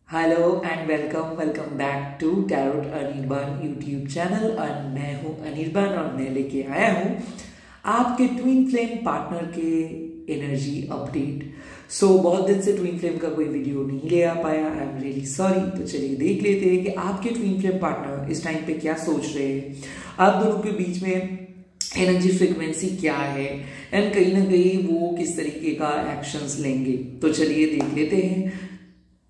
Hello and welcome back to tarot Anirban YouTube channel. और मैं हूं अनिर्बान और मैं लेके आया हूं आपके ट्विन फ्लेम पार्टनर के एनर्जी अपडेट। बहुत दिन से ट्विन फ्लेम का कोई वीडियो नहीं ले आ पाया, आई एम रियली सॉरी। तो चलिए देख लेते हैं कि आपके ट्विन फ्लेम पार्टनर इस टाइम पे क्या सोच रहे हैं, आप दोनों के बीच में एनर्जी फ्रिक्वेंसी क्या है एंड कहीं ना कहीं वो किस तरीके का एक्शंस लेंगे। तो चलिए देख लेते हैं।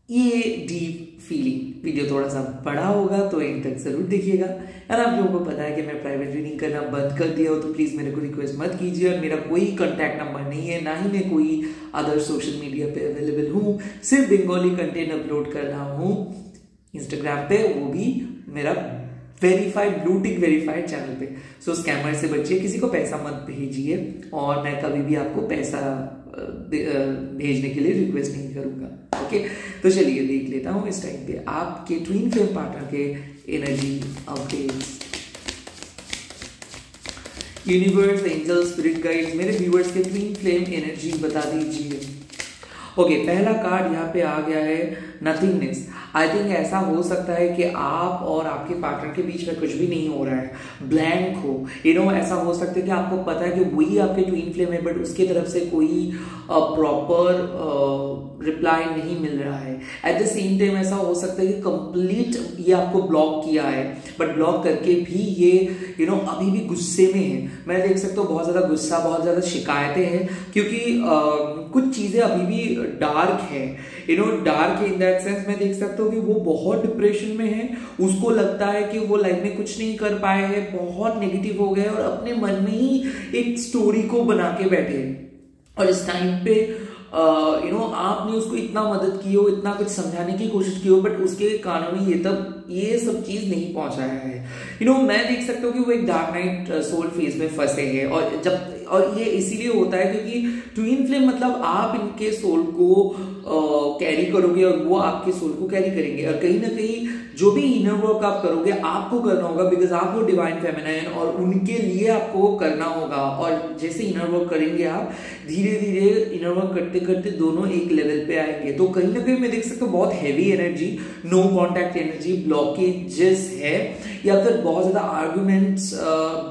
ये डीप फीलिंग वीडियो थोड़ा सा बड़ा होगा तो एंड तक जरूर देखिएगा। और आप लोगों को पता है कि मैं प्राइवेट रीडिंग करना बंद कर दिया हो, तो प्लीज मेरे को रिक्वेस्ट मत कीजिए। और मेरा कोई कांटेक्ट नंबर नहीं है, ना ही मैं कोई अदर सोशल मीडिया पे अवेलेबल हूँ। सिर्फ बंगाली कंटेंट अपलोड कर रहा हूँ इंस्टाग्राम पे, वो भी मेरा वेरीफाइड ब्लूटिक वेरीफाइड चैनल पे। स्कैमर से बचिए, किसी को पैसा मत भेजिए और मैं कभी भी आपको पैसा भेजने के लिए रिक्वेस्ट नहीं करूंगा। ओके, तो चलिए देख लेता हूं इस टाइम पे आपके ट्विन फ्लेम पार्टनर के energy updates. Universe, angel, spirit guides, मेरे व्यूअर्स के ट्विन फ्लेम एनर्जी बता दीजिए। ओके, पहला कार्ड यहाँ पे आ गया है नथिंगनेस। आई थिंक ऐसा हो सकता है कि आप और आपके पार्टनर के बीच में कुछ भी नहीं हो रहा है, ब्लैंक हो। ऐसा हो सकता है कि आपको पता है कि वही आपके ट्विन फ्लेम है, बट उसके तरफ से कोई प्रॉपर रिप्लाई नहीं मिल रहा है। एट द सेम टाइम ऐसा हो सकता है कि कंप्लीट ये आपको ब्लॉक किया है, बट ब्लॉक करके भी ये अभी भी गुस्से में है। मैं देख सकता हूँ बहुत ज्यादा गुस्सा, बहुत ज्यादा शिकायतें हैं, क्योंकि कुछ चीजें अभी भी डार्क है। डार्क इन दैट सेंस मैं देख सकता हूँ कि वो बहुत डिप्रेशन में है। उसको लगता है कि वो लाइफ में कुछ नहीं कर पाए हैं, बहुत नेगेटिव हो गए और अपने मन में ही एक स्टोरी को बना के बैठे। और इस टाइम पे आपने उसको इतना मदद की हो, इतना कुछ समझाने की कोशिश की हो, बट उसके कारण ही ये सब चीज नहीं पहुंचाया है। मैं देख सकता हूँ कि वो एक डार्क नाइट सोल फेज में फंसे हैं। और ये इसीलिए होता है क्योंकि ट्विन फ्लेम मतलब आप इनके सोल को कैरी करोगे और वो आपके सोल को कैरी करेंगे। और कहीं ना कहीं जो भी इनर वर्क आप करोगे आपको करना होगा, बिकॉज आप वो डिवाइन फेमिनाइन और उनके लिए आपको करना होगा। और जैसे इनर वर्क करेंगे आप, धीरे धीरे इनर वर्क करते करते दोनों एक लेवल पे आएंगे। तो कहीं ना कहीं मैं देख सकता हूँ बहुत heavy energy, no contact energy, blockages है, या फिर बहुत ज्यादा आर्गुमेंट्स,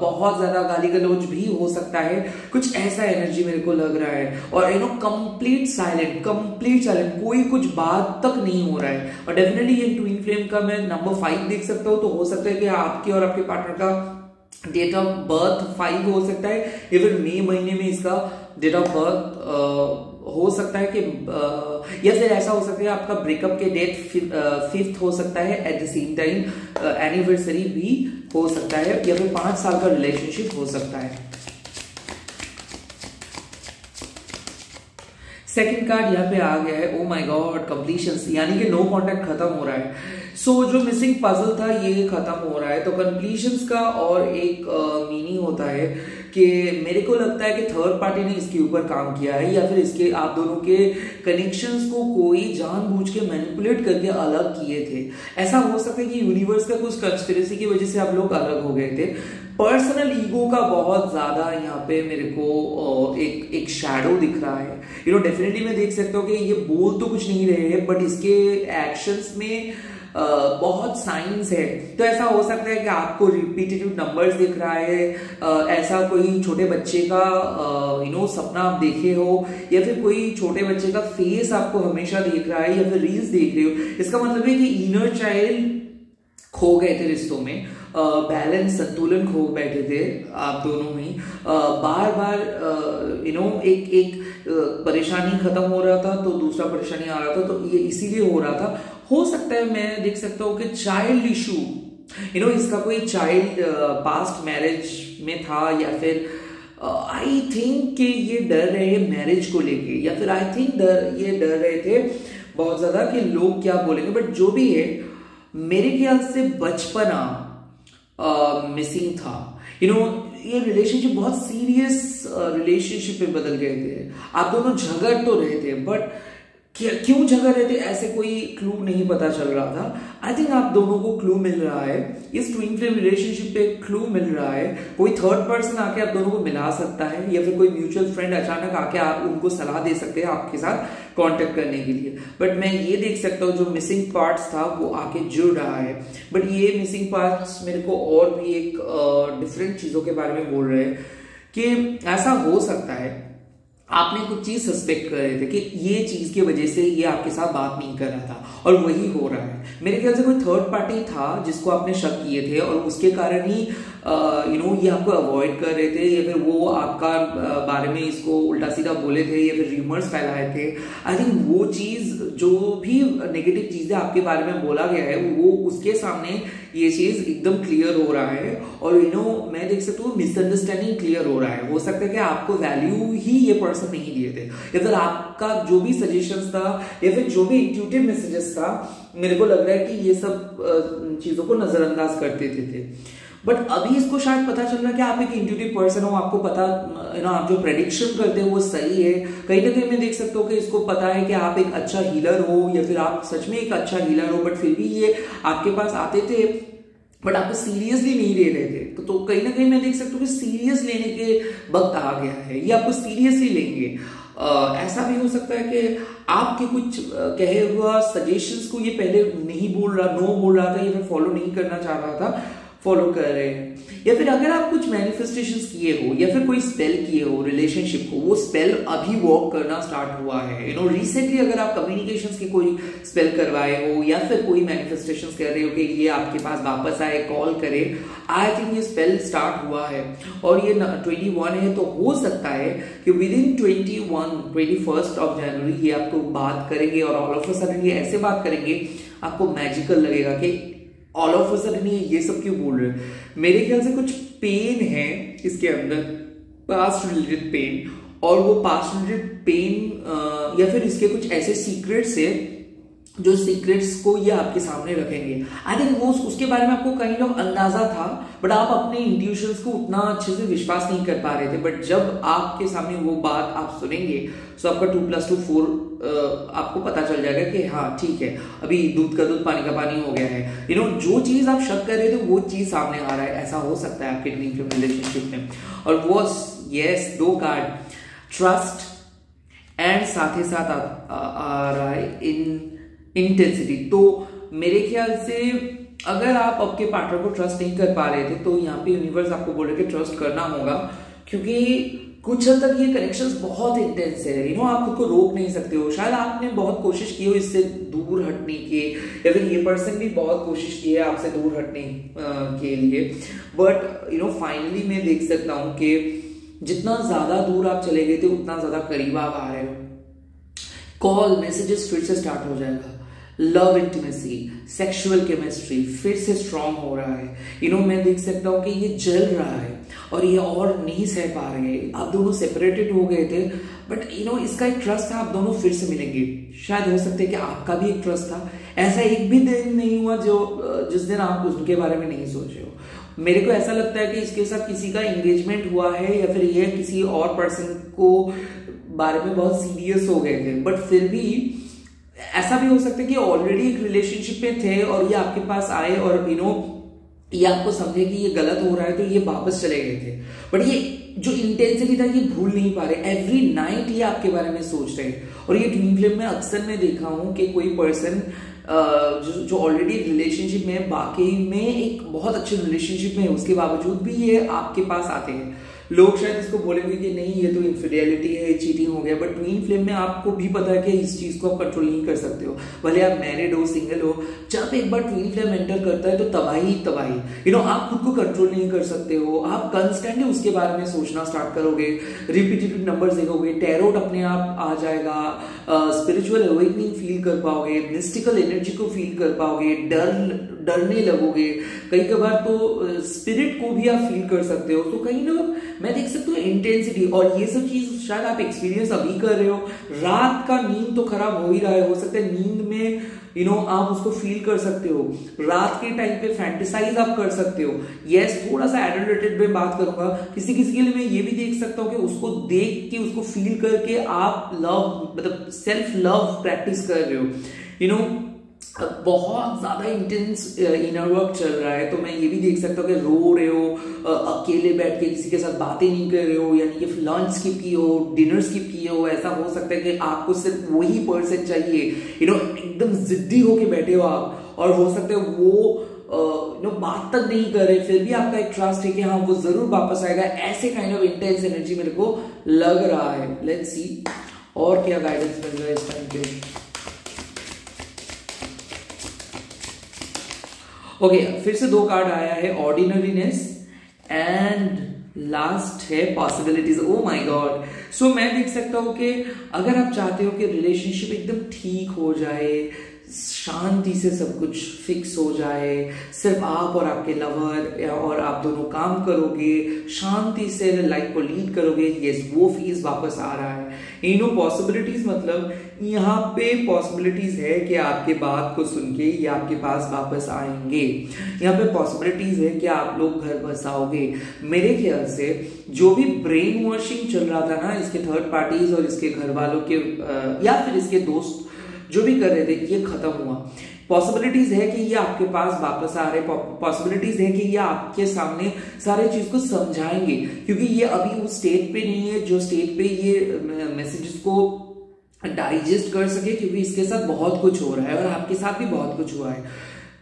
बहुत ज्यादा गाली गलौज भी हो सकता है। कुछ ऐसा एनर्जी मेरे को लग रहा है। और कंप्लीट साइलेंट, कोई कुछ बात तक नहीं हो रहा है। और डेफिनेटली ये ट्विन फ्लेम का मैं नंबर 5 देख सकता हूं। तो हो सकता है कि आपके और आपके पार्टनर का डेट ऑफ बर्थ 5 हो सकता है, या फिर मई महीने में इसका डेट ऑफ बर्थ हो सकता है कि या फिर ऐसा हो सकता है आपका ब्रेकअप के डेट 5th हो सकता है। Eight the same time anniversary भी हो सकता है, या फिर 5 साल का रिलेशनशिप हो सकता है। सेकंड कार्ड यहाँ पे आ गया है, ओ माय गॉड, कंप्लीशन, यानी कि नो कॉन्टैक्ट खत्म हो रहा है। जो मिसिंग पजल था ये खत्म हो रहा है। तो कंप्लीशंस का और एक मीनिंग होता है कि मेरे को लगता है कि थर्ड पार्टी ने इसके ऊपर काम किया है, या फिर इसके आप दोनों के कनेक्शंस को कोई जानबूझ के मैनिपुलेट करके अलग किए थे। ऐसा हो सकता है कि यूनिवर्स का कुछ कंस्पिरेसी की वजह से आप लोग अलग हो गए थे। पर्सनल ईगो का बहुत ज्यादा यहाँ पे मेरे को एक शैडो दिख रहा है। डेफिनेटली मैं देख सकता हूँ कि ये बोल तो कुछ नहीं रहे हैं, बट इसके एक्शंस में बहुत साइंस है। तो ऐसा हो सकता है कि आपको रिपीटेटिव नंबर्स दिख रहा है, ऐसा कोई छोटे बच्चे का सपना आप देखे हो, या फिर कोई छोटे बच्चे का फेस आपको हमेशा दिख रहा है, या फिर रील्स देख रहे हो। इसका मतलब है कि इनर चाइल्ड खो गए थे रिश्तों में, बैलेंस, संतुलन खो बैठे थे आप दोनों ही। बार बार एक परेशानी खत्म हो रहा था तो दूसरा परेशानी आ रहा था, तो ये इसीलिए हो रहा था। हो सकता है मैं देख सकता हूँ कि चाइल्ड इशू, इसका कोई चाइल्ड पास्ट मैरिज में था, या फिर आई थिंक कि ये डर रहे हैं मैरिज को लेके, या फिर आई थिंक ये डर रहे थे बहुत ज्यादा कि लोग क्या बोलेंगे। बट जो भी है, मेरे ख्याल से बचपना मिसिंग था। ये रिलेशनशिप बहुत सीरियस रिलेशनशिप में बदल गए थे। आप दोनों झगड़ तो रहे थे, बट क्यों झगड़ रहे थे ऐसे कोई क्लू नहीं पता चल रहा था। आई थिंक आप दोनों को क्लू मिल रहा है, इस ट्विन फ्लेम रिलेशनशिप पे क्लू मिल रहा है। कोई थर्ड पर्सन आके आप दोनों को मिला सकता है, या फिर कोई म्यूचुअल फ्रेंड अचानक आके आप उनको सलाह दे सकते हैं आपके साथ कांटेक्ट करने के लिए। बट मैं ये देख सकता हूँ जो मिसिंग पार्ट्स था वो आके जुड़ रहा है। बट ये मिसिंग पार्ट्स मेरे को और भी एक डिफरेंट चीजों के बारे में बोल रहे हैं कि ऐसा हो सकता है आपने कुछ चीज सस्पेक्ट कर रहे थे कि ये चीज की वजह से ये आपके साथ बात नहीं कर रहा था, और वही हो रहा है। मेरे ख्याल से कोई थर्ड पार्टी था जिसको आपने शक किए थे, और उसके कारण ही ये आपको अवॉइड कर रहे थे, या फिर वो आपका बारे में इसको उल्टा सीधा बोले थे, या फिर र्यूमर्स फैलाए थे। आई थिंक वो चीज जो भी नेगेटिव चीजें आपके बारे में बोला गया है वो उसके सामने ये चीज एकदम क्लियर हो रहा है। और मैं देख सकता हूँ मिसअंडरस्टैंडिंग क्लियर हो रहा है। हो सकता है कि आपको वैल्यू ही ये पर्सन नहीं दिए थे, या फिर आपका जो भी सजेशंस था या फिर जो भी इंट्यूटिव मैसेजेस था, मेरे को लग रहा है कि ये सब चीजों को नजरअंदाज करते थे। बट अभी इसको शायद पता चल रहा है कि आप एक इंट्यूटिव पर्सन हो, आपको पता आप जो प्रेडिक्शन करते हो वो सही है। कहीं ना कहीं मैं देख सकता हूँ कि इसको पता है कि आप एक अच्छा हीलर हो, या फिर आप सच में एक अच्छा हीलर हो, बट फिर भी ये आपके पास आते थे बट आपको सीरियसली नहीं ले रहे थे। तो कहीं ना कहीं मैं देख सकता हूँ कि सीरियस लेने के वक्त आ गया है, ये आपको सीरियसली लेंगे। ऐसा भी हो सकता है कि आपके कुछ कहे हुआ सजेशंस को ये पहले नहीं बोल रहा, नो बोल रहा था, या फिर फॉलो नहीं करना चाह रहा था, फॉलो कर रहे हैं। या फिर अगर आप कुछ मैनिफेस्टेशंस किए हो या फिर कोई स्पेल किए हो रिलेशनशिप को, वो स्पेल अभी वर्क करना स्टार्ट हुआ है। रिसेंटली अगर आप कम्युनिकेशंस की कोई स्पेल करवाए हो, या फिर कोई मैनिफेस्टेशंस कर रहे हो कि ये आपके पास वापस आए, कॉल करे, आई थिंक ये स्पेल स्टार्ट हुआ है। और ये 21 है, तो हो सकता है कि विद इन 21 ऑफ जनवरी ये आपको बात करेंगे, और ऑल ऑफ अ सडन ये ऐसे बात करेंगे आपको मैजिकल लगेगा कि ऑल ऑफ अ सडन ये सब क्यों बोल रहे हैं। मेरे ख्याल से कुछ पेन है इसके अंदर, पास्ट रिलेटेड पेन, और वो पास्ट रिलेटेड पेन या फिर इसके कुछ ऐसे सीक्रेट्स है जो सीक्रेट्स को ये आपके सामने रखेंगे। आई थिंक वो उसके बारे में आपको काइंड ऑफ अंदाजा था, बट आप अपने इंट्यूशंस को उतना अच्छे से विश्वास नहीं कर पा रहे थे। बट जब आपके सामने वो बात आप सुनेंगे तो आपका 2+2 4 आपको पता चल जाएगा कि हाँ ठीक है, अभी दूध का दूध पानी का पानी हो गया है। जो चीज आप शक कर रहे थे वो चीज सामने आ रहा है। ऐसा हो सकता है आपके ट्विन फ्लेम रिलेशनशिप में। और वो यस 2 कार्ड ट्रस्ट एंड साथ ही साथ आ रहा है इंटेंसिटी। तो मेरे ख्याल से अगर आप आपके पार्टनर को ट्रस्ट नहीं कर पा रहे थे, तो यहाँ पे यूनिवर्स आपको बोल रहे कि ट्रस्ट करना होगा, क्योंकि कुछ हद तक ये कनेक्शंस बहुत इंटेंस है। आप खुद को रोक नहीं सकते हो। शायद आपने बहुत कोशिश की हो इससे दूर हटने की, या फिर ये पर्सन भी बहुत कोशिश की है आपसे दूर हटने के लिए, बट फाइनली मैं देख सकता हूं कि जितना ज्यादा दूर आप चले गए थे उतना ज्यादा करीब आप आ रहे हो। कॉल मैसेजेस फिर से स्टार्ट हो जाएगा, लव इंटीमेसी, सेक्सुअल केमिस्ट्री फिर से स्ट्रांग हो रहा है। मैं देख सकता हूं कि ये जल रहा है और ये और नहीं सह पा रहे हैं। आप दोनों सेपरेटेड हो गए थे, बट इसका एक ट्रस्ट था, आप दोनों फिर से मिलेंगे। शायद हो सकता है कि आपका भी एक ट्रस्ट था। ऐसा एक भी दिन नहीं हुआ जिस दिन आप उनके बारे में नहीं सोचे हो। मेरे को ऐसा लगता है कि इसके साथ किसी का एंगेजमेंट हुआ है, या फिर ये किसी और पर्सन को बारे में बहुत सीरियस हो गए थे, बट फिर भी ऐसा भी हो सकता है कि ऑलरेडी एक रिलेशनशिप में थे और ये आपके पास आए और ये आपको समझे कि ये गलत हो रहा है, तो ये वापस चले गए थे। बट ये जो इंटेंसिटी था ये भूल नहीं पा रहे। एवरी नाइट ये आपके बारे में सोच रहे हैं। और ये ट्विन फ्लेम में अक्सर मैं देखा हूं कि कोई पर्सन जो ऑलरेडी रिलेशनशिप में, बाकी में एक बहुत अच्छे रिलेशनशिप में है, उसके बावजूद भी ये आपके पास आते हैं। लोग शायद इसको बोलेंगे कि नहीं ये तो इनफिडेलिटी है, चीटिंग हो गया, बट ट्विन फ्लेम में आपको भी पता है कि इस चीज को आप कंट्रोल नहीं कर सकते हो। भले आप मैरिड हो, सिंगल हो, जब एक बार ट्विन फ्लेम एंटर करता है तो तबाही तबाही। आप खुद को कंट्रोल नहीं कर सकते हो। आप कंस्टेंटली उसके बारे में सोचना स्टार्ट करोगे, रिपीटेटिव नंबर्स देखोगे, टैरोट अपने आप आ जाएगा, स्पिरिचुअल अवेकनिंग फील कर पाओगे, मिस्टिकल एनर्जी को फील कर पाओगे, डरने लगोगे। कई बार तो स्पिरिट को भी आप फील कर सकते हो। तो कहीं ना मैं देख सकता हूँ इंटेंसिटी, और ये सब चीज शायद आप एक्सपीरियंस अभी कर रहे हो। रात का नींद तो खराब हो ही रहा है, हो सकता है नींद में आप उसको फील कर सकते हो, रात के टाइम पे फैंटेसाइज आप कर सकते हो। यस, थोड़ा सा एडल्टेड में बात करूंगा, किसी किसी के लिए मैं ये भी देख सकता हूँ कि उसको देख के, उसको फील करके आप लव, मतलब सेल्फ लव प्रैक्टिस कर रहे हो। बहुत ज्यादा इंटेंस इनर वर्क चल रहा है, तो मैं ये भी देख सकता हूँ कि रो रहे हो, अकेले बैठ के किसी के साथ बातें नहीं कर रहे हो, यानी कि लंच स्किप किए हो, डिनर स्किप किए हो। ऐसा हो सकता है कि आपको सिर्फ वही पर्सन चाहिए, एकदम जिद्दी होके बैठे हो आप, और हो सकता है वो बात तक नहीं कर रहे, फिर भी आपका एक ट्रस्ट है कि हाँ वो जरूर वापस आएगा। ऐसे काइंड ऑफ इंटेंस एनर्जी मेरे को लग रहा है। लेट्स सी और क्या गाइडेंस मिल रहा है इस टाइम पे। ओके, फिर से 2 कार्ड आया है, ऑर्डिनरीनेस एंड लास्ट है possibilities. Oh my god. So मैं देख सकता हूं कि अगर आप चाहते हो कि रिलेशनशिप एकदम ठीक हो जाए, शांति से सब कुछ फिक्स हो जाए, सिर्फ आप और आपके लवर और आप दोनों काम करोगे, शांति से लाइफ को लीड करोगे, यस वो फेज वापस आ रहा है। पॉसिबिलिटीज मतलब यहाँ पे पॉसिबिलिटीज है कि आपके बात को सुन के ये आपके पास वापस आएंगे। यहाँ पे पॉसिबिलिटीज है कि आप लोग घर बसाओगे। मेरे ख्याल से जो भी ब्रेन वॉशिंग चल रहा था ना इसके थर्ड पार्टीज और इसके घर वालों के या फिर इसके दोस्त जो भी कर रहे थे, ये खत्म हुआ। पॉसिबिलिटीज है कि ये आपके पास वापस आ रहे, पॉसिबिलिटीज है कि ये आपके सामने सारे चीज को समझाएंगे, क्योंकि ये अभी उस स्टेट पे नहीं है जो स्टेट पे ये मैसेजेस को डाइजेस्ट कर सके, क्योंकि इसके साथ बहुत कुछ हो रहा है और आपके साथ भी बहुत कुछ हुआ है।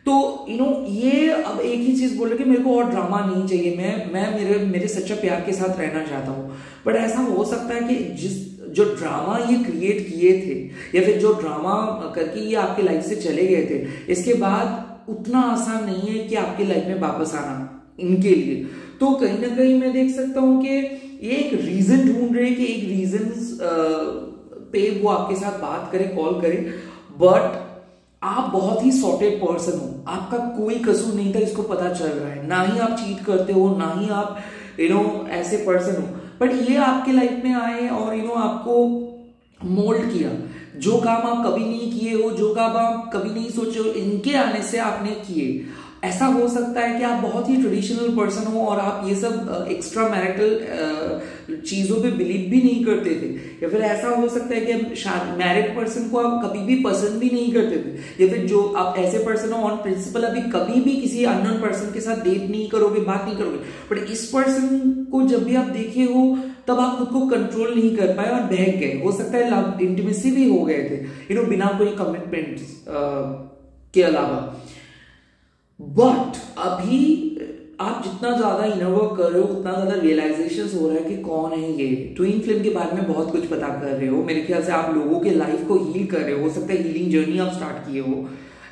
तो ये अब एक ही चीज बोल रहे कि मेरे को और ड्रामा नहीं चाहिए, मैं मेरे सच्चा प्यार के साथ रहना चाहता हूँ। बट ऐसा हो सकता है कि जो ड्रामा ये क्रिएट किए थे या फिर जो ड्रामा करके ये आपके लाइफ से चले गए थे, इसके बाद उतना आसान नहीं है कि आपके लाइफ में वापस आना इनके लिए। तो कहीं ना कहीं मैं देख सकता हूं कि ये एक रीजन ढूंढ रहे हैं कि एक रीजन पे वो आपके साथ बात करे, कॉल करे, बट आप बहुत ही सॉर्टेड पर्सन हो, आपका कोई कसूर नहीं था, इसको पता चल रहा है। ना ही आप चीट करते हो, ना ही आप ऐसे पर्सन हो, बट ये आपके लाइफ में आए और आपको मोल्ड किया। जो काम आप कभी नहीं किए हो, जो काम आप कभी नहीं सोचे हो, इनके आने से आपने किए। ऐसा हो सकता है कि आप बहुत ही ट्रेडिशनल पर्सन हो और आप ये सब एक्स्ट्रा मैरिटल चीजों पे बिलीव भी नहीं करते थे, या फिर ऐसा हो सकता है कि मैरिड पर्सन को आप कभी भी पसंद भी नहीं करते थे, या फिर जो आप ऐसे पर्सन हो ऑन प्रिंसिपल अभी कभी भी किसी अननोन पर्सन के साथ डेट नहीं करोगे, बात नहीं करोगे, बट इस पर्सन को जब भी आप देखे हो तब आप खुद को कंट्रोल नहीं कर पाए और बहक गए। हो सकता है लव इंटीमेसी भी हो गए थे बिना कोई कमिटमेंट के अलावा। बट अभी आप जितना ज्यादा इनर वर्क कर रहे हो उतना ज्यादा रियलाइजेशन हो रहा है कि कौन है ये। ट्विन फ्लेम के बारे में बहुत कुछ पता कर रहे हो, मेरे ख्याल से आप लोगों के लाइफ को हील कर रहे हो सकता है हीलिंग जर्नी आप स्टार्ट किए हो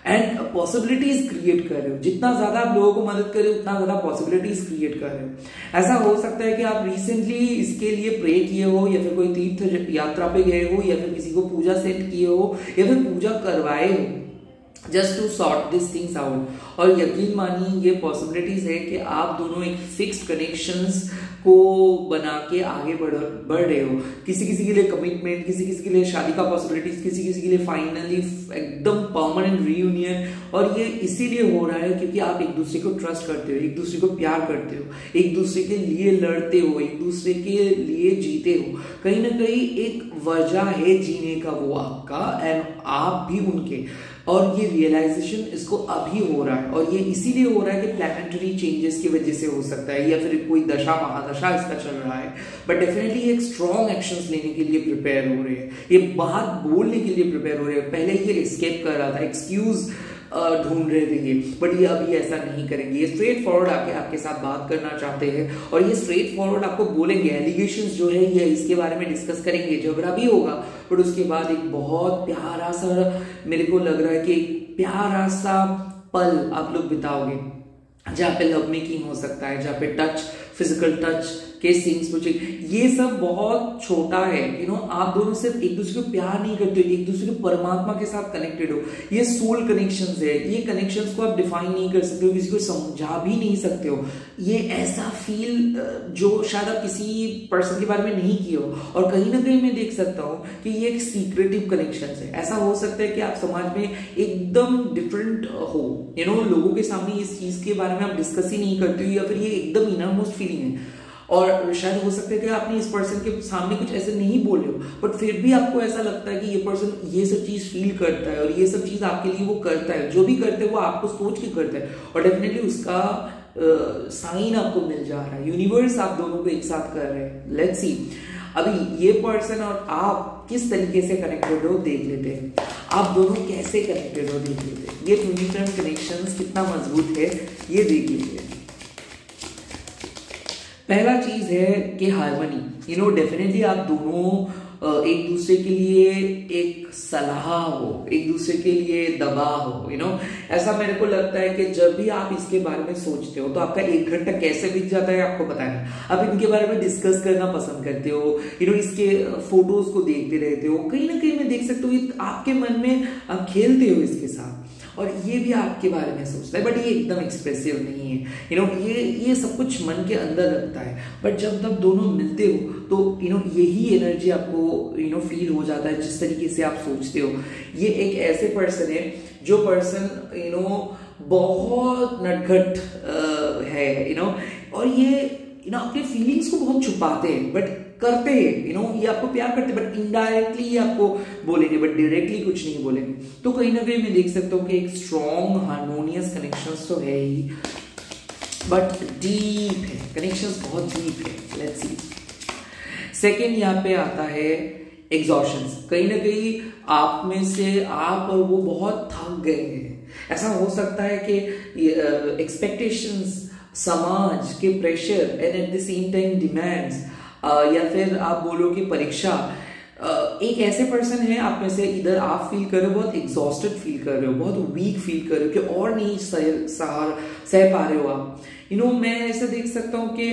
एंड पॉसिबिलिटीज क्रिएट कर रहे हो। जितना ज्यादा आप लोगों को मदद कर रहे हो उतना ज्यादा पॉसिबिलिटीज क्रिएट कर रहे हो। ऐसा हो सकता है कि आप रिसेंटली इसके लिए प्रे किए हो, या फिर कोई तीर्थ यात्रा पे गए हो, या फिर किसी को पूजा सेट किए हो, या फिर पूजा करवाए हो just to sort this things out. और यकीन मानिए ये पॉसिबिलिटीज है कि आप दोनों एक फिक्स्ड कनेक्शंस को बना के आगे बढ़ रहे हो। किसी किसी के लिए कमिटमेंट, किसी किसी के लिए शादी का पॉसिबिलिटीज, किसी किसी के लिए फाइनली एकदम परमानेंट रीयूनियन। और ये इसीलिए हो रहा है क्योंकि आप एक दूसरे को ट्रस्ट करते हो, एक दूसरे को प्यार करते हो, एक दूसरे के लिए लड़ते हो, एक दूसरे के लिए जीते हो। कहीं ना कहीं एक वजह है जीने का वो आपका एंड आप भी उनके। और ये रियलाइजेशन इसको अभी हो रहा है, और ये इसीलिए हो रहा है कि प्लैनेटरी चेंजेस की वजह से हो सकता है, या फिर कोई दशा महादशा इसका चल रहा है। बट डेफिनेटली एक स्ट्रॉन्ग एक्शंस लेने के लिए प्रिपेयर हो रहे हैं, ये बात बोलने के लिए प्रिपेयर हो रहे हैं। पहले ये एस्केप कर रहा था, एक्सक्यूज ढूंढ रहे थे ये, बट ये अभी ऐसा नहीं करेंगे। ये स्ट्रेट फॉरवर्ड आके आपके साथ बात करना चाहते हैं, और ये स्ट्रेट फॉरवर्ड आपको बोलेंगे। एलिगेशंस जो है ये इसके बारे में डिस्कस करेंगे, झगड़ा भी होगा, बट उसके बाद एक बहुत प्यारा सा, मेरे को लग रहा है कि एक प्यारा सा पल आप लोग बिताओगे, जहाँ पे लव मेकिंग हो सकता है, जहाँ पे टच, फिजिकल टच के सिंग्स मुझे, ये सब बहुत छोटा है। आप दोनों सिर्फ एक दूसरे को प्यार नहीं करते हो, एक दूसरे के परमात्मा के साथ कनेक्टेड हो। ये सोल कनेक्शंस है, ये कनेक्शंस को आप डिफाइन नहीं कर सकते हो, किसी को समझा भी नहीं सकते हो। ये ऐसा फील जो शायद आप किसी पर्सन के बारे में नहीं किए हो, और कहीं ना कहीं मैं देख सकता हूँ कि ये एक सीक्रेटिव कनेक्शन है। ऐसा हो सकता है कि आप समाज में एकदम डिफरेंट हो, लोगों के सामने इस चीज के बारे में आप डिस्कस ही नहीं करते हो, या फिर ये एकदम इनरमोस्ट फीलिंग है। और शायद हो सकता है कि आपने इस पर्सन के सामने कुछ ऐसे नहीं बोले हो, बट फिर भी आपको ऐसा लगता है कि ये पर्सन ये सब चीज फील करता है, और ये सब चीज आपके लिए वो करता है। जो भी करते हैं वो आपको सोच के करता है, और डेफिनेटली उसका साइन आपको मिल जा रहा है। यूनिवर्स आप दोनों को एक साथ कर रहे हैं। लेट्स सी अभी ये पर्सन और आप किस तरीके से कनेक्टेड हो देख लेते हैं। आप दोनों कैसे कनेक्टेड हो देख लेते हैं। ये ट्विन फ्लेम कनेक्शंस कितना मजबूत है ये देख लेते हैं। पहला चीज है कि हार्मनी। डेफिनेटली आप दोनों एक दूसरे के लिए एक सलाह हो, एक दूसरे के लिए दवा हो। ऐसा मेरे को लगता है कि जब भी आप इसके बारे में सोचते हो तो आपका 1 घंटा कैसे बीत जाता है आपको पता नहीं। आप इनके बारे में डिस्कस करना पसंद करते हो, इसके फोटोज को देखते रहते हो। कहीं ना कहीं मैं देख सकता हूँ आपके मन में आप खेलते हो इसके साथ, और ये भी आपके बारे में सोचता है, बट ये एकदम एक्सप्रेसिव नहीं है। ये सब कुछ मन के अंदर रखता है, बट जब तब दोनों मिलते हो तो यही एनर्जी आपको फील हो जाता है जिस तरीके से आप सोचते हो। ये एक ऐसे पर्सन है जो पर्सन बहुत नटखट है, और ये अपने फीलिंग्स को बहुत छुपाते हैं, बट करते हैं। ये आपको प्यार करते हैं, बट इनडायरेक्टली ये आपको बोलेंगे, बट डायरेक्टली कुछ नहीं बोलेंगे। तो कहीं ना कहीं मैं देख सकता हूँ कि एक स्ट्रॉन्ग हार्मोनियस कनेक्शंस तो है ही, बट डीप है, कनेक्शंस बहुत डीप है। लेट्स सी सेकेंड यहाँ पे आता है एग्जॉशंस। कहीं ना कहीं आप में से आप और वो बहुत थक गए हैं। ऐसा हो सकता है कि एक्सपेक्टेशंस, समाज के pressure and at the same time demands, या फिर आप बोलो कि परीक्षा, एक ऐसे पर्सन है आप में से, इधर आप फील कर रहे हो बहुत एग्जॉस्टेड फील कर रहे हो, बहुत वीक फील कर रहे हो कि और नहीं सह पा रहे हो आप। मैं ऐसा देख सकता हूँ कि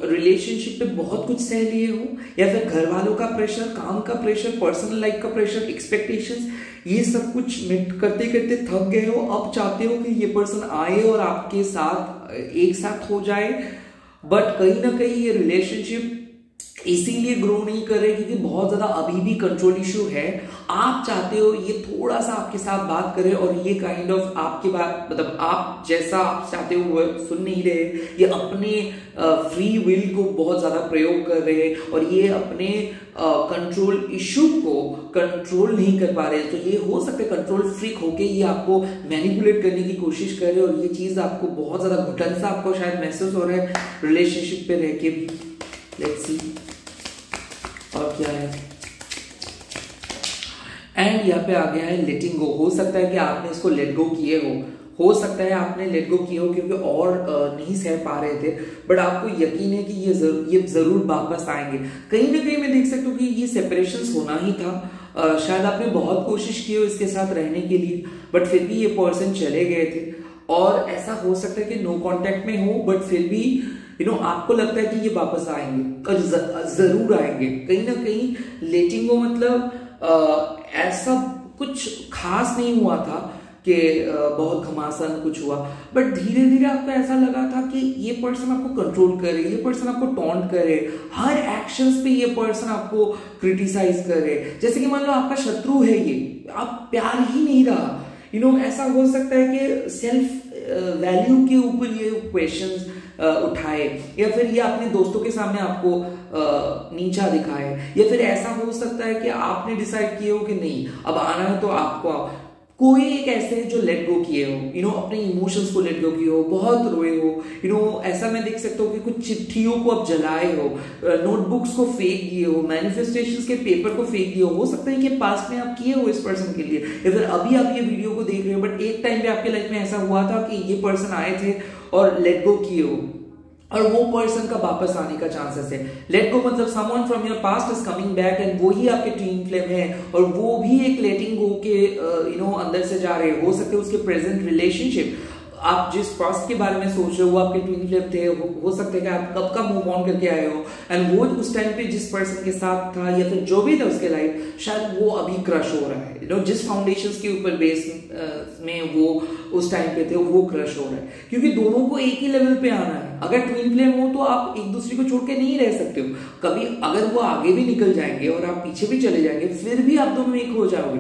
रिलेशनशिप पे बहुत कुछ सह लिए हो, या फिर घर वालों का प्रेशर, काम का प्रेशर, पर्सनल लाइफ का प्रेशर, एक्सपेक्टेशंस, ये सब कुछ मिट करते करते थक गए हो। अब चाहते हो कि ये पर्सन आए और आपके साथ एक साथ हो जाए, बट कहीं ना कहीं ये रिलेशनशिप इसीलिए ग्रो नहीं कर रहे क्योंकि बहुत ज्यादा अभी भी कंट्रोल इशू है। आप चाहते हो ये थोड़ा सा आपके साथ बात करे, और ये काइंड ऑफ आपके बात, मतलब आप जैसा आप चाहते हो वो सुन नहीं रहे। ये अपने फ्री विल को बहुत ज्यादा प्रयोग कर रहे हैं, और ये अपने कंट्रोल इशू को कंट्रोल नहीं कर पा रहे। तो ये हो सकता है कंट्रोल फ्रीक होके ये आपको मैनिपुलेट करने की कोशिश कर रहे हैं, और ये चीज आपको बहुत ज्यादा घुटन सा आपको शायद महसूस हो रहा है रिलेशनशिप पे रह के भी। लेट्स सी और क्या है। एंड यहाँ पे आ गया है लेटिंग गो। हो सकता है कि आपने इसको लेट गो किए हो सकता है आपने लेट गो किए हो क्योंकि और नहीं सह पा रहे थे, बट आपको यकीन है कि ये जरूर वापस आएंगे। कहीं ना कहीं मैं देख सकता हूँ कि ये सेपरेशन होना ही था। शायद आपने बहुत कोशिश की हो इसके साथ रहने के लिए, बट फिर भी ये पर्सन चले गए थे, और ऐसा हो सकता है कि नो कांटेक्ट में हो, बट फिर भी आपको लगता है कि ये वापस आएंगे, और जरूर आएंगे। कहीं ना कहीं लेटिंग गो मतलब ऐसा कुछ खास नहीं हुआ था कि बहुत घमासान कुछ हुआ, बट धीरे धीरे आपको ऐसा लगा था कि ये पर्सन आपको कंट्रोल करे, ये पर्सन आपको टॉन्ट करे, हर एक्शंस पे ये पर्सन आपको क्रिटिसाइज करे। जैसे कि मान लो आपका शत्रु है ये, आप प्यार ही नहीं रहा। ऐसा हो सकता है कि सेल्फ वैल्यू के ऊपर ये क्वेश्चंस उठाए, या फिर ये अपने दोस्तों के सामने आपको नीचा दिखाए, या फिर ऐसा हो सकता है कि आपने डिसाइड किए हो कि नहीं अब आना है तो आपको। कोई एक ऐसे है जो लेट गो किए हो, अपने इमोशंस को लेट गो किए हो, बहुत रोए हो, ऐसा मैं देख सकता हूँ कि कुछ चिट्ठियों को आप जलाए हो, नोटबुक्स को फेंक दिए हो, मैनिफेस्टेशंस के पेपर को फेंक दिए हो सकता है कि पास्ट में आप किए हो इस पर्सन के लिए, या फिर अभी आप ये वीडियो को देख रहे हो, बट एक टाइम पे आपके लाइफ में ऐसा हुआ था कि ये पर्सन आए थे और लेट गो किए हो, और वो पर्सन का वापस आने का चांसेस है। लेट गो मतलब someone from your past is coming back, and वो ही आपके ट्विन फ्लेम है, और वो भी एक लेटिंग गो के अंदर से जा रहे हैं। हो सकते है उसके प्रेजेंट रिलेशनशिप आप जिस पास्ट के बारे में सोच रहे हो वो आपके ट्विन फ्लेम थे, हो सकता है कि आप कब का मूव ऑन करके आए हो एंड वो उस टाइम पे जिस पर्सन के साथ था या फिर जो भी था उसके लाइफ, शायद वो अभी क्रश हो रहा है। जिस फाउंडेशंस के ऊपर बेस में वो उस टाइम पे थे वो क्रश हो रहा है, क्योंकि दोनों को एक ही लेवल पे आना है। अगर ट्विन फ्लेम हो तो आप एक दूसरे को छोड़ के नहीं रह सकते हो कभी। अगर वो आगे भी निकल जाएंगे और आप पीछे भी चले जाएंगे, फिर भी आप दोनों एक हो जाओगे।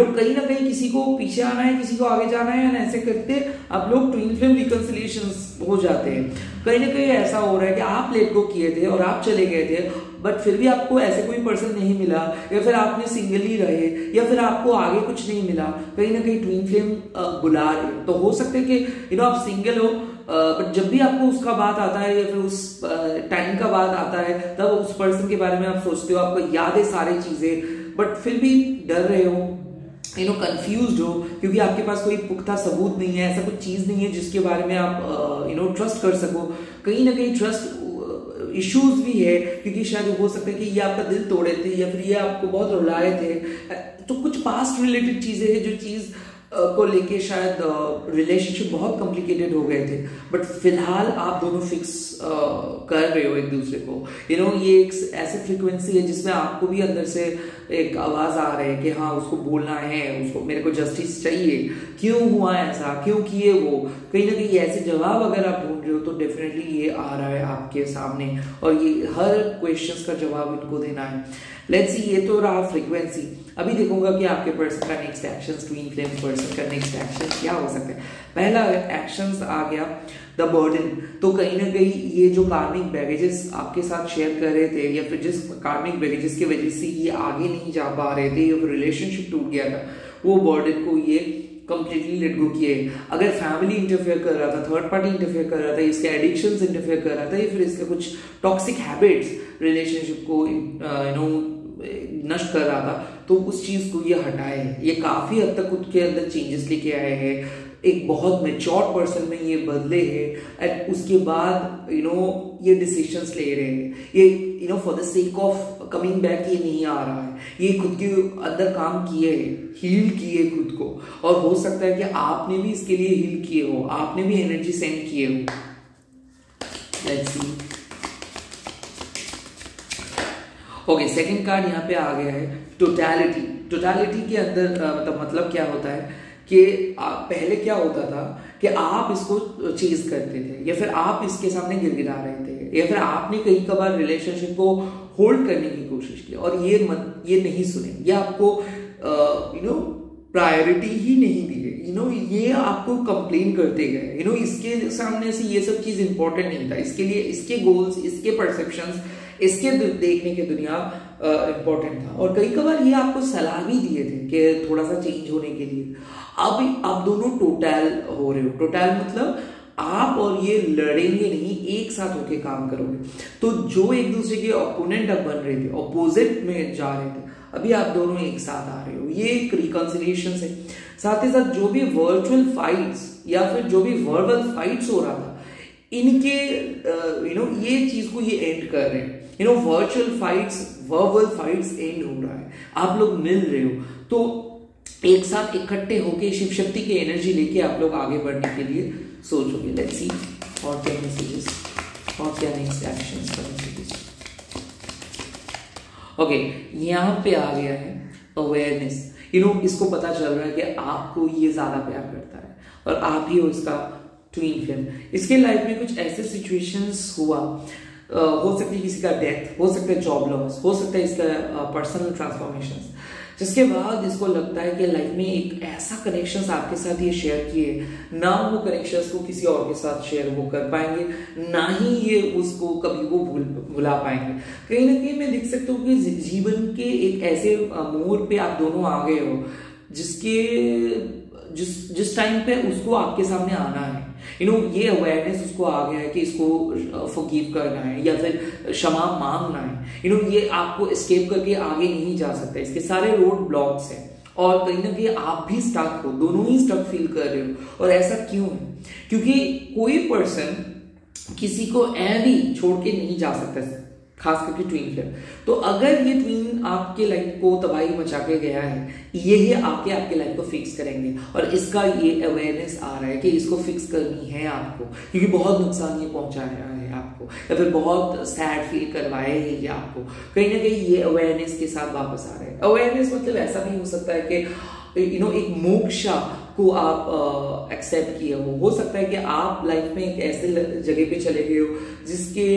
कहीं ना कहीं किसी को पीछे आना है, किसी को आगे जाना है, ऐसे करते आप लोग ट्विन फ्लेम रिकंसिलिएशंस हो जाते हैं। कहीं ना कहीं ऐसा हो रहा है कि आप लेट गो किए थे और आप चले गए थे, बट फिर भी आपको ऐसे कोई पर्सन नहीं मिला, या फिर आपने सिंगल ही रहे, या फिर आपको आगे कुछ नहीं मिला। कहीं ना कहीं ट्विन फ्लेम बुला रहे हो। तो हो सकता है कि आप सिंगल हो, बट जब भी आपको उसका बात आता है या फिर उस टाइम का बात आता है, तब उस पर्सन के बारे में आप सोचते हो, आपको याद है सारी चीजें, बट फिर भी डर रहे हो, कंफ्यूज्ड हो, क्योंकि आपके पास कोई पुख्ता सबूत नहीं है, ऐसा कुछ चीज नहीं है जिसके बारे में आप ट्रस्ट कर सको। कहीं ना कहीं ट्रस्ट इश्यूज भी है, क्योंकि शायद हो सकता है कि ये आपका दिल तोड़े थे या फिर ये आपको बहुत रुलाए थे। तो कुछ पास्ट रिलेटेड चीजें हैं जो चीज को लेके शायद रिलेशनशिप बहुत कॉम्प्लिकेटेड हो गए थे, बट फिलहाल आप दोनों फिक्स कर रहे हो एक दूसरे को। ये एक ऐसी फ्रीक्वेंसी है जिसमें आपको भी अंदर से एक आवाज आ रही है कि हाँ उसको बोलना है, उसको मेरे को जस्टिस चाहिए, क्यों हुआ ऐसा, क्यों किए वो। कहीं ना कहीं ऐसे जवाब अगर आप ढूंढ रहे हो तो डेफिनेटली ये आ रहा है आपके सामने, और ये हर क्वेश्चंस का जवाब इनको देना है। लेट्स सी, ये तो रहा फ्रीक्वेंसी। अभी देखूंगा कि आपके पर्सन का next action, twin flame person का नेक्स्ट एक्शन क्या हो सकता है। पहला एक्शन आ गया द बर्डन। तो कहीं ना कहीं ये जो कार्मिक बैगेजेस आपके साथ शेयर कर रहे थे, या फिर जिस कार्मिक बैगेजेस की वजह से ये आगे नहीं जा पा रहे थे, या फिर रिलेशनशिप टूट गया था, वो बर्डन को ये कंप्लीटली लेट गो किए। अगर फैमिली इंटरफेयर कर रहा था, थर्ड पार्टी इंटरफेयर कर रहा था, इसके एडिक्शंस इंटरफेयर कर रहा था, या फिर इसके कुछ टॉक्सिक हैबिट्स रिलेशनशिप को नष्ट कर रहा था, तो उस चीज को ये हटाए। ये काफी हद तक खुद के अंदर चेंजेस लेके आए हैं, एक बहुत मेच्योर पर्सन में ये बदले हैं, एंड उसके बाद ये डिसीजंस ले रहे हैं। ये for the sake of coming back ये नहीं आ रहा है, ये खुद के अंदर काम किए हैं, हील किए खुद को, और हो सकता है कि आपने भी इसके लिए हील किए हो, आपने भी एनर्जी सेंड किए हो। Let's see. Okay, second card यहाँ पे आ गया है टोटैलिटी। टोटैलिटी के अंदर मतलब क्या होता है कि पहले क्या होता था कि आप इसको चेज करते थे, या फिर आप इसके सामने गिड़गिड़ा रहे थे, या फिर आपने कई कबार रिलेशनशिप को होल्ड करने की कोशिश की और ये नहीं सुने, ये आपको प्रायोरिटी ही नहीं दी गई, ये आपको कंप्लेन करते गए, इसके सामने से ये सब चीज इंपॉर्टेंट नहीं था, इसके लिए इसके गोल्स, इसके परसेप्शंस, इसके देखने की दुनिया इंपॉर्टेंट था। और कई बार ये आपको सलाह भी दिए थे कि थोड़ा सा चेंज होने के लिए। अब आप दोनों टोटल हो रहे हो। टोटल मतलब आप और ये लड़ेंगे नहीं, एक साथ होके काम करोगे। तो जो एक दूसरे के ओपोनेंट अब बन रहे थे, ऑपोजिट में जा रहे थे, अभी आप दोनों एक साथ आ रहे हो। ये एक रिकॉन्सिलिएशन है। साथ ही साथ जो भी वर्चुअल फाइट्स या फिर जो भी वर्बल फाइट्स हो रहा था, इनके ये चीज को ये एंड कर रहे हैं। Virtual fights, verbal fights and हो रहा है, आप लोग मिल रहे हो, तो एक साथ इकट्ठे होके शिव शक्ति की एनर्जी लेके आप लोग आगे बढ़ने के लिए सोचोगे। लेट्स सी और क्या मैसेजेस और क्या नेक्स्ट एक्शंस का मैसेजेस। ओके, यहाँ पे आ गया है अवेयरनेस। इसको पता चल रहा है कि आपको ये ज्यादा प्यार करता है और आप ही हो इसका ट्विन फ्लेम। इसके लाइफ में कुछ ऐसे सिचुएशंस हुआ, हो सकती है किसी का डेथ, हो सकता है जॉब लॉस, हो सकता है इसका पर्सनल ट्रांसफॉर्मेशन, जिसके बाद इसको लगता है कि लाइफ में एक ऐसा कनेक्शंस आपके साथ ये शेयर किए, ना वो कनेक्शंस को किसी और के साथ शेयर वो कर पाएंगे, ना ही ये उसको कभी वो भुला पाएंगे। कहीं ना कहीं मैं देख सकता हूँ कि जीवन के एक ऐसे मोड़ पे आप दोनों आ गए हो जिस टाइम पे उसको आपके सामने आना है। ये अवेयरनेस उसको आ गया है कि इसको फॉरगिव करना है या फिर क्षमा मांगना है। ये आपको एस्केप करके आगे नहीं जा सकता, इसके सारे रोड ब्लॉक्स हैं, और कहीं ना कहीं आप भी स्टक हो, दोनों ही स्टक फील कर रहे हो। और ऐसा क्यों है? क्योंकि कोई पर्सन किसी को ऐवी छोड़ के नहीं जा सकता खास करके ट्विन फ्लेम। तो अगर ये ट्विन आपके लाइफ को तबाही मचा के गया है, ये आके आपके लाइफ को फिक्स करेंगे, और इसका ये अवेयरनेस आ रहा है कि इसको फिक्स करनी है आपको, क्योंकि बहुत नुकसान ये पहुंचाया है आपको, या फिर बहुत सैड फील करवाए हैं ये आपको। कहीं ना कहीं ये अवेयरनेस के साथ वापस आ रहे हैं। अवेयरनेस मतलब ऐसा नहीं हो सकता है कि एक मोक्षा को आप एक्सेप्ट किया हो सकता है कि आप लाइफ में एक ऐसे जगह पे चले गए हो जिसके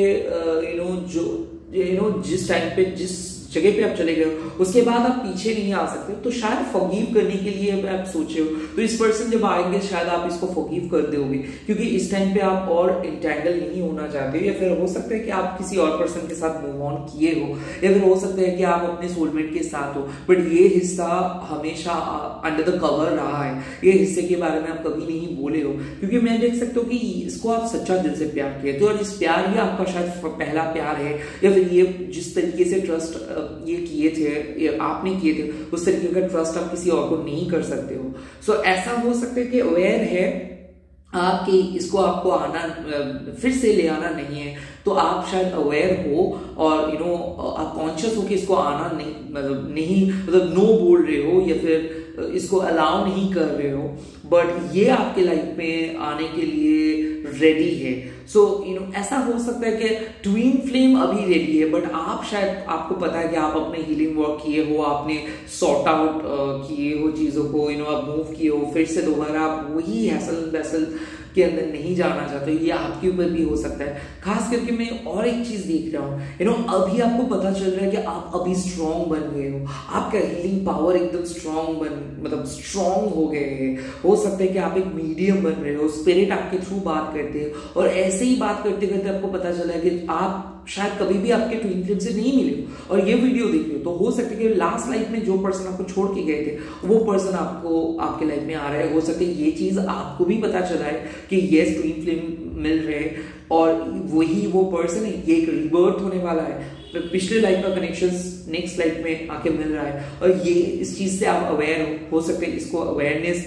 जिस टाइम पे जिस जगह पे आप चले गए हो उसके बाद आप पीछे नहीं आ सकते, तो शायद फॉरगिव करने के लिए आप सोचे हो, तो इस पर्सन जब आएंगे शायद आप इसको फॉरगिव कर दोगे, क्योंकि इस टाइम पे आप और इंटैंगल नहीं होना चाहते हो, या फिर हो सकता है कि आप किसी और पर्सन के साथ मूव ऑन किए हो, या फिर हो सकता है कि आप अपने सोलमेट के साथ हो, बट ये हिस्सा हमेशा अंडर द कवर रहा है, ये हिस्से के बारे में आप कभी नहीं बोले हो, क्योंकि मैं देख सकता हूँ कि इसको आप सच्चा दिल से प्यार किए थे, और इस प्यार ही आपका शायद पहला प्यार है, या फिर ये जिस तरीके से ट्रस्ट ये किए थे, आपने किए थे, उस तरीके का ट्रस्ट आप किसी और को नहीं कर सकते हो। सो ऐसा हो सकता है कि अवेयर है आपके इसको आपको आना फिर से ले आना नहीं है, तो आप शायद अवेयर हो और आप कॉन्शियस हो कि इसको आना मतलब नो बोल रहे हो, या फिर इसको अलाउ नहीं कर रहे हो, बट ये आपके लाइफ में आने के लिए रेडी है। सो ऐसा हो सकता है कि ट्विन फ्लेम अभी रेडी है, बट आप शायद आपको पता है कि आप अपने हीलिंग वर्क किए हो, आपने सॉर्ट आउट किए हो चीजों को, आप मूव किए हो, फिर से दोबारा आप वही हैसल बैसल के अंदर नहीं जाना चाहते, ये आपके ऊपर भी हो सकता है। खास करके मैं और एक चीज देख रहा हूँ, अभी आपको पता चल रहा है कि आप अभी स्ट्रांग बन गए हो, आपका हीलिंग पावर एकदम मतलब स्ट्रांग हो गए हैं। हो सकता है कि आप एक मीडियम बन रहे हो, स्पिरिट आपके थ्रू बात करते हैं, और ऐसे ही बात करते करते आपको पता चला है कि आप शायद कभी भी आपके ट्विन फ्लेम से नहीं मिले हो, और ये वीडियो देख रहे हो, तो हो सकता है कि लास्ट लाइफ में जो पर्सन आपको छोड़ के गए थे वो पर्सन आपको आपके लाइफ में आ रहा है। हो सकता है ये चीज आपको भी पता चला है कि यस ट्विन फ्लेम मिल रहे हैं, और वही वो पर्सन है, ये एक रिबर्थ होने वाला है, पिछले लाइफ का कनेक्शंस नेक्स्ट लाइफ में आके मिल रहा है, और ये इस चीज से आप अवेयर हो सकते हैं, इसको अवेयरनेस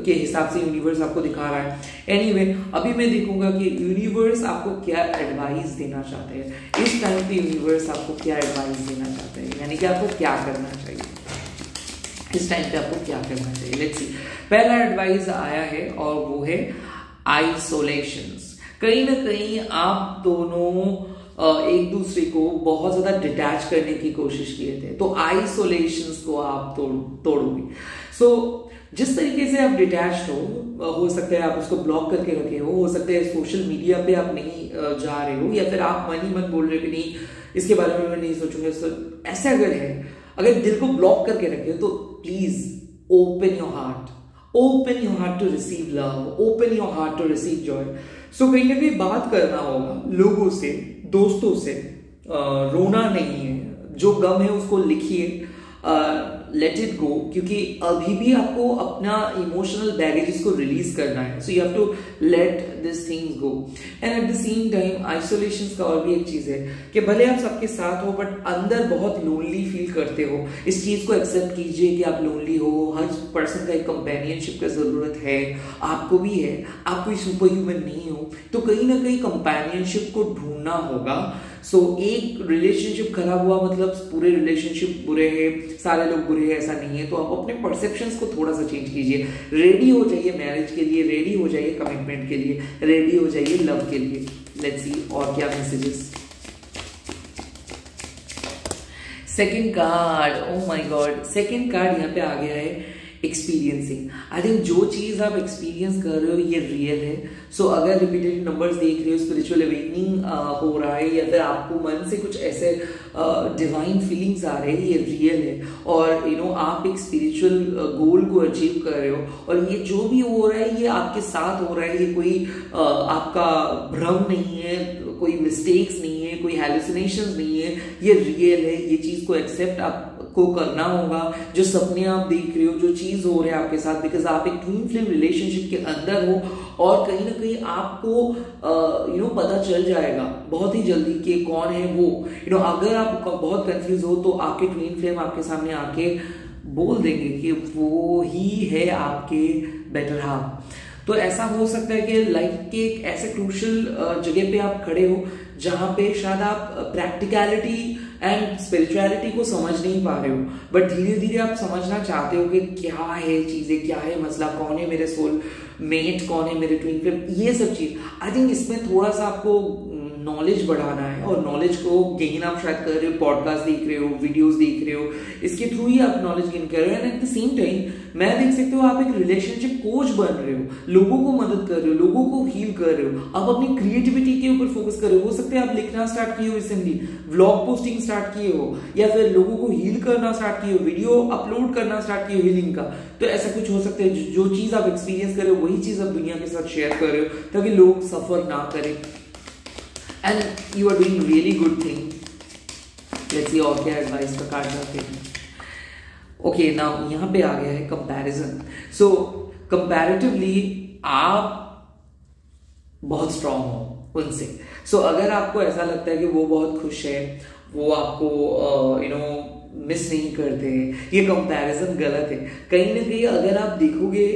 के हिसाब से यूनिवर्स आपको दिखा रहा है। एनीवे, अभी मैं देखूंगा कि यूनिवर्स आपको क्या एडवाइस देना चाहते हैं इस टाइम पे, यूनिवर्स आपको क्या एडवाइस देना चाहते हैं, यानी कि आपको क्या करना चाहिए इस टाइम पे, आपको क्या करना चाहिए। लेट्स सी, पहला एडवाइस आया है और वो है आइसोलेशंस। कहीं ना कहीं आप दोनों एक दूसरे को बहुत ज्यादा डिटैच करने की कोशिश किए थे, तो आइसोलेशंस को आप तोड़ोगे। सो जिस तरीके से आप डिटैच्ड हो सकता है आप उसको ब्लॉक करके रखे हो सकता है सोशल मीडिया पे आप नहीं जा रहे हो, या फिर आप मन ही मन बोल रहे हो कि नहीं इसके बारे में मैं नहीं सोचूंगा। ऐसा अगर दिल को ब्लॉक करके रखे हो, तो please open your heart to receive love, open your heart to receive joy. So कहीं ना कहीं बात करना होगा लोगों से, दोस्तों से, रोना नहीं है, जो गम है उसको लिखिए, लेट इट गो, क्योंकि अभी भी आपको अपना इमोशनल बैगेजेस को रिलीज करना है। So you have to let this things go, and at the same time isolation का और भी एक चीज है कि भले आप सबके साथ हो बट अंदर बहुत लोनली फील करते हो, इस चीज को एक्सेप्ट कीजिए कि आप लोनली हो। हर पर्सन का एक कंपेनियनशिप का जरूरत है, आपको भी है, आप कोई सुपर ह्यूमन नहीं हो, तो कहीं ना कहीं कंपेनियनशिप को ढूंढना होगा। सो एक रिलेशनशिप खराब हुआ मतलब पूरे रिलेशनशिप बुरे हैं, सारे लोग बुरे हैं, ऐसा नहीं है। तो आप अपने परसेप्शंस को थोड़ा सा चेंज कीजिए, रेडी हो जाइए मैरिज के लिए, रेडी हो जाइए कमिटमेंट के लिए, रेडी हो जाइए लव के लिए। लेट्स सी और क्या messages. Second card, oh my God, second card यहाँ पे आ गया है एक्सपीरियंसिंग। आई थिंक जो चीज आप एक्सपीरियंस कर रहे हो ये रियल है। सो अगर रिपीटेड नंबर्स देख रहे हो, स्पिरिचुअल अवेकनिंग हो रहा है, या फिर आपको मन से कुछ ऐसे डिवाइन फीलिंग्स आ रहे हैं, ये रियल है। और आप एक स्पिरिचुअल गोल को अचीव कर रहे हो, और ये जो भी हो रहा है ये आपके साथ हो रहा है, ये कोई आपका भ्रम नहीं है, कोई मिस्टेक्स नहीं है, कोई हैलुसिनेशंस नहीं है, ये रियल है। ये चीज को एक्सेप्ट आपको करना होगा, जो सपने आप देख रहे हो, जो चीज हो रहा है आपके साथ, बिकॉज आप एक ट्विन फ्लेम रिलेशनशिप के अंदर हो, और कहीं ना कहीं आपको पता चल जाएगा बहुत ही जल्दी कि कौन है वो। अगर आप बहुत कंफ्यूज हो तो आपके ट्विन फ्लेम आपके सामने आके बोल देंगे कि वो ही है आपके बेटर हाफ। तो ऐसा हो सकता है कि लाइफ के एक ऐसे क्रूशियल जगह पे आप खड़े हो जहां पे शायद आप प्रैक्टिकलिटी एंड स्पिरिचुअलिटी को समझ नहीं पा रहे हो, बट धीरे धीरे आप समझना चाहते हो कि क्या है चीजें, क्या है मसला, कौन है मेरे सोल मेट, कौन है मेरे ट्विन फ्लेम, ये सब चीज। आई थिंक इसमें थोड़ा सा आपको नॉलेज बढ़ाना है, और नॉलेज को गेन आप शायद कर रहे हो, पॉडकास्ट देख रहे हो, वीडियोस देख रहे हो, इसके थ्रू ही आप नॉलेज गेन कर रहे हो। And at the same time मैं देख सकते हो आप एक रिलेशनशिप कोच बन रहे हो, लोगों को मदद कर रहे हो, लोगों को हील कर रहे हो, आप अपनी क्रिएटिविटी के ऊपर फोकस कर रहे हो। सकता है आप लिखना स्टार्ट किए हो रिसेंटली, व्लॉग पोस्टिंग स्टार्ट किए हो, या फिर लोगों को हील करना स्टार्ट किए हो, वीडियो अपलोड करना स्टार्ट किए हो हीलिंग का। तो ऐसा कुछ हो सकता है, जो चीज आप एक्सपीरियंस कर रहे हो वही चीज आप दुनिया के साथ शेयर कर रहे हो, ताकि लोग सफर ना करें। And you are doing really good thing. Let's see और क्या एडवाइस का कार्ड जाते हैं। ओके, नाउ यहाँ पे आ गया है कंपैरिजन। सो कंपैरेटिवली आप बहुत स्ट्रांग हो उनसे। सो अगर आपको ऐसा लगता है कि वो बहुत खुश है, वो आपको मिस नहीं करते, ये कंपैरिजन गलत है। कहीं ना कहीं अगर आप देखोगे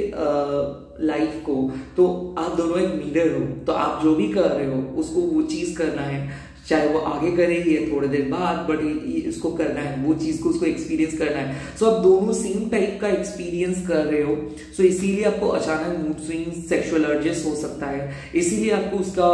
लाइफ को, तो आप दोनों एक मिरर हो, तो आप जो भी कर रहे हो उसको वो चीज करना है, चाहे वो आगे करे ये थोड़ी देर बाद, बट इसको करना है, वो चीज को उसको एक्सपीरियंस करना है। सो आप दोनों सेम टाइप का एक्सपीरियंस कर रहे हो, सो इसीलिए आपको अचानक मूड स्विंग, सेक्सुअल अर्जेस हो सकता है, इसीलिए आपको उसका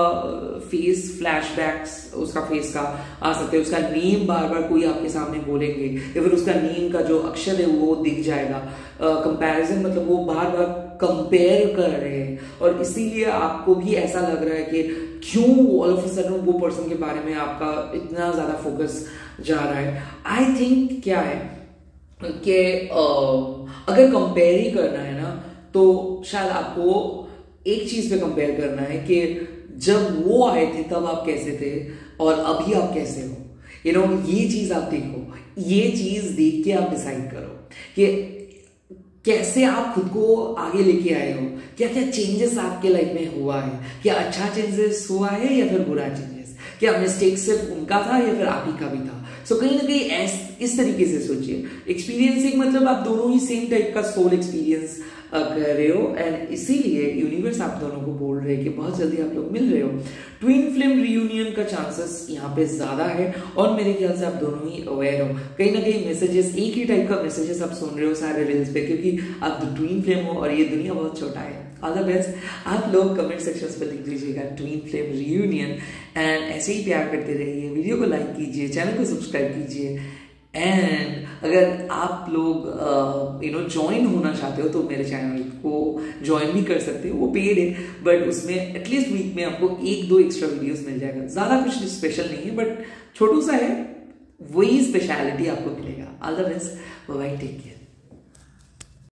फेस फ्लैशबैक्स उसका फेस का आ सकते हैं, उसका नेम बार बार कोई आपके सामने बोलेंगे, या फिर उसका नेम का जो अक्षर है वो दिख जाएगा। कंपैरिजन मतलब वो बार बार कंपेयर कर रहे हैं, और इसीलिए आपको भी ऐसा लग रहा है कि क्यों ऑल ऑफ अ सडन वो पर्सन के बारे में आपका इतना ज्यादा फोकस जा रहा है। आई थिंक क्या है कि अगर कंपेयर ही करना है ना, तो शायद आपको एक चीज पे कंपेयर करना है कि जब वो आए थे तब आप कैसे थे और अभी आप कैसे हो। ये चीज आप देखो, ये चीज देख के आप डिसाइड करो कि कैसे आप खुद को आगे लेके आए हो, क्या क्या चेंजेस आपके लाइफ में हुआ है, क्या अच्छा चेंजेस हुआ है या फिर बुरा चेंजेस, क्या मिस्टेक सिर्फ उनका था या फिर आप ही का भी था। सो कहीं ना कहीं इस तरीके से सोचिए। एक्सपीरियंसिंग मतलब आप दोनों ही सेम टाइप का सोल एक्सपीरियंस कर रहे हो, एंड इसीलिए यूनिवर्स आप दोनों को बोल रहे हैं कि बहुत जल्दी आप लोग मिल रहे हो। ट्विन फ्लेम रियूनियन का चांसेस यहाँ पे ज्यादा है, और मेरे ख्याल से आप दोनों ही अवेयर हो। कहीं ना कहीं मैसेजेस, एक ही टाइप का मैसेजेस आप सुन रहे हो सारे रील्स पे, क्योंकि आप ट्विन फ्लेम हो और ये दुनिया बहुत छोटा है। All the best. आप लोग कमेंट सेक्शंस पे लिख दीजिएगा ट्विन फ्लेम रियूनियन, एंड ऐसे ही प्यार करते रहिए। वीडियो को लाइक कीजिए, चैनल को सब्सक्राइब कीजिए, एंड अगर आप लोग ज्वाइन होना चाहते हो तो मेरे चैनल को ज्वाइन भी कर सकते हो। वो पेड है, बट उसमें एटलीस्ट वीक में आपको 1-2 एक्स्ट्रा वीडियोस मिल जाएगा। ज्यादा कुछ स्पेशल नहीं है, बट छोटू सा है, वही स्पेशलिटी आपको मिलेगा। All the best, bye, take care.